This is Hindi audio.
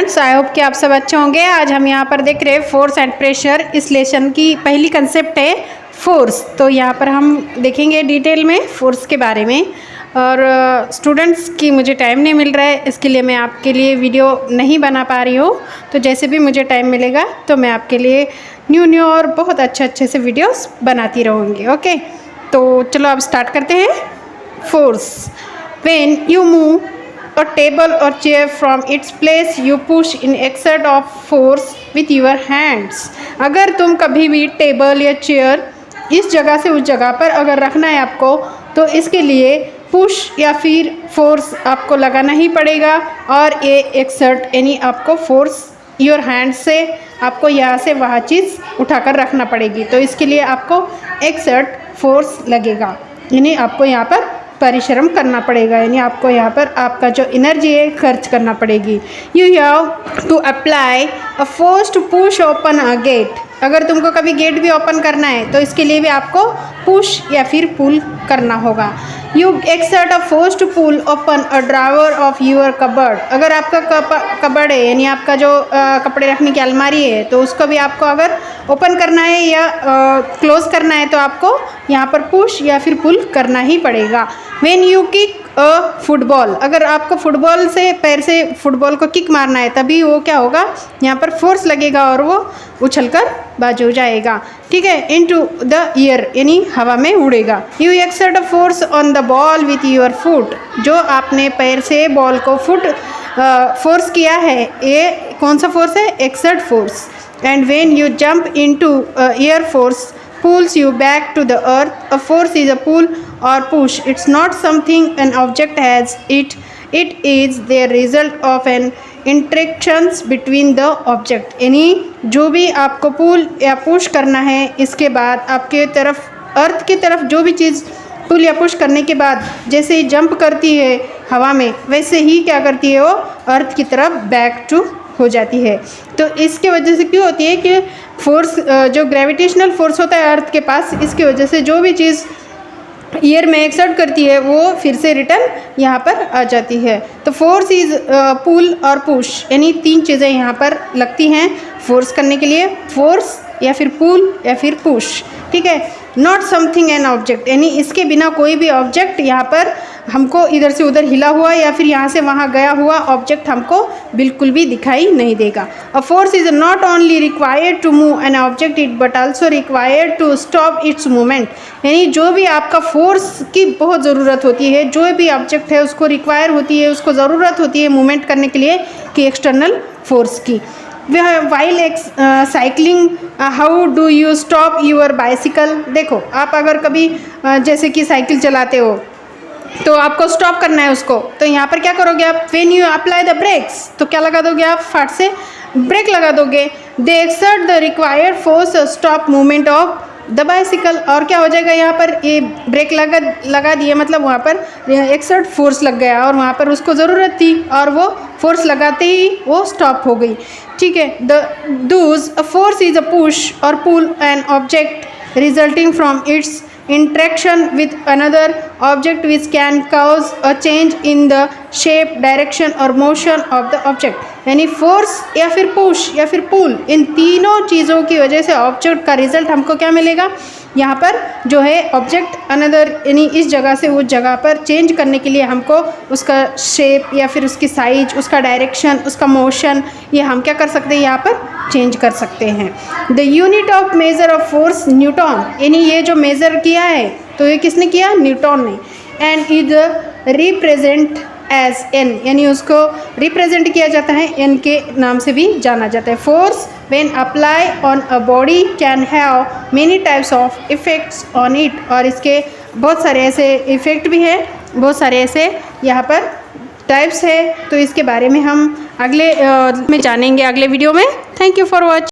स्टूडेंट्स, आई होप कि आप सब अच्छे होंगे। आज हम यहाँ पर देख रहे हैं फोर्स एंड प्रेशर। इस लेसन की पहली कंसेप्ट है फोर्स। तो यहाँ पर हम देखेंगे डिटेल में फोर्स के बारे में। और स्टूडेंट्स की मुझे टाइम नहीं मिल रहा है, इसके लिए मैं आपके लिए वीडियो नहीं बना पा रही हूँ। तो जैसे भी मुझे टाइम मिलेगा तो मैं आपके लिए न्यू और बहुत अच्छे से वीडियोस बनाती रहूँगी। ओके, तो चलो अब स्टार्ट करते हैं। Force, when you move a table or chair from its place you push in exert of force with your hands। अगर तुम कभी भी टेबल या चेयर इस जगह से उस जगह पर अगर रखना है आपको, तो इसके लिए पुश या फिर फोर्स आपको लगाना ही पड़ेगा। और ये एक्सर्ट यानी आपको फोर्स योर हैंड से आपको यहाँ से वहाँ चीज़ उठाकर रखना पड़ेगी। तो इसके लिए आपको एक्सर्ट फोर्स लगेगा, यानी आपको यहाँ पर परिश्रम करना पड़ेगा, यानी आपको यहाँ पर आपका जो एनर्जी है खर्च करना पड़ेगी। You have to apply a force to push open a gate. अगर तुमको कभी गेट भी ओपन करना है तो इसके लिए भी आपको पुश या फिर पुल करना होगा। You exert a force to pull open a drawer of your cupboard. अगर आपका कबर्ड है, यानी आपका जो कपड़े रखने की अलमारी है, तो उसको भी आपको अगर ओपन करना है या क्लोज करना है तो आपको यहाँ पर पुश या फिर पुल करना ही पड़ेगा। When you kick a football, अगर आपको फुटबॉल से पैर से फुटबॉल को किक मारना है तभी वो क्या होगा, यहाँ पर फोर्स लगेगा और वो उछलकर बाजू जाएगा। ठीक है, इनटू द एयर यानी हवा में उड़ेगा। You exert a force on the ball with your foot. जो आपने पैर से बॉल को फोर्स किया है, ये कौन सा फोर्स है? Exert force. And when you jump into air force pulls you back to the earth। A force is a pull or push, it's not something an object has, it is the result of an interactions between the object। यानी जो भी आपको पुल या पुश करना है, इसके बाद आपके तरफ अर्थ की तरफ जो भी चीज़ पुल या पुश करने के बाद जैसे ही जंप करती है हवा में, वैसे ही क्या करती है, वो अर्थ की तरफ बैक टू हो जाती है। तो इसके वजह से क्यों होती है कि फोर्स जो ग्रेविटेशनल फोर्स होता है अर्थ के पास, इसकी वजह से जो भी चीज़ एयर में एक्सर्ट करती है वो फिर से रिटर्न यहाँ पर आ जाती है। तो फोर्स इज पुल और पुश, यानी तीन चीज़ें यहाँ पर लगती हैं फोर्स करने के लिए, फोर्स या फिर पुल या फिर पुश। ठीक है, नॉट समथिंग एन ऑब्जेक्ट, यानी इसके बिना कोई भी ऑब्जेक्ट यहाँ पर हमको इधर से उधर हिला हुआ या फिर यहाँ से वहाँ गया हुआ ऑब्जेक्ट हमको बिल्कुल भी दिखाई नहीं देगा। A force is not only required to move an object it but also required to stop its movement. यानी जो भी आपका फोर्स की बहुत ज़रूरत होती है, जो भी ऑब्जेक्ट है उसको रिक्वायर होती है, उसको ज़रूरत होती है मूवमेंट करने के लिए कि एक्सटर्नल फोर्स की। While cycling how do you stop your bicycle. देखो, आप अगर कभी जैसे कि साइकिल चलाते हो तो आपको स्टॉप करना है उसको, तो यहाँ पर क्या करोगे आप? When you apply the brakes, तो क्या लगा दोगे आप? फाट से ब्रेक लगा दोगे। They exert the required force stop movement of the bicycle. और क्या हो जाएगा, यहाँ पर ये ब्रेक लगा दिए, मतलब वहाँ पर एक्सर्ट फोर्स लग गया और वहाँ पर उसको ज़रूरत थी और वो फोर्स लगाते ही वो स्टॉप हो गई। ठीक है, a force is a push और pull an object resulting from its interaction with another object which can cause a change in the shape, direction or motion of the object। यानी फोर्स या फिर पुश या फिर पुल, इन तीनों चीज़ों की वजह से ऑब्जेक्ट का रिजल्ट हमको क्या मिलेगा, यहाँ पर जो है ऑब्जेक्ट अनदर यानी इस जगह से उस जगह पर चेंज करने के लिए हमको उसका शेप या फिर उसकी साइज, उसका डायरेक्शन, उसका मोशन, ये हम क्या कर सकते हैं, यहाँ पर चेंज कर सकते हैं। The unit of measure of force Newton, यानी ये जो मेज़र किया है तो ये किसने किया? न्यूटन ने। And is represent as an, यानी उसको रिप्रेजेंट किया जाता है एन के नाम से भी जाना जाता है। Force when apply on a body can have many types of effects on it. और इसके बहुत सारे ऐसे इफ़ेक्ट भी हैं, बहुत सारे ऐसे यहाँ पर टाइप्स है। तो इसके बारे में हम अगले में जानेंगे अगले वीडियो में। Thank you for watching.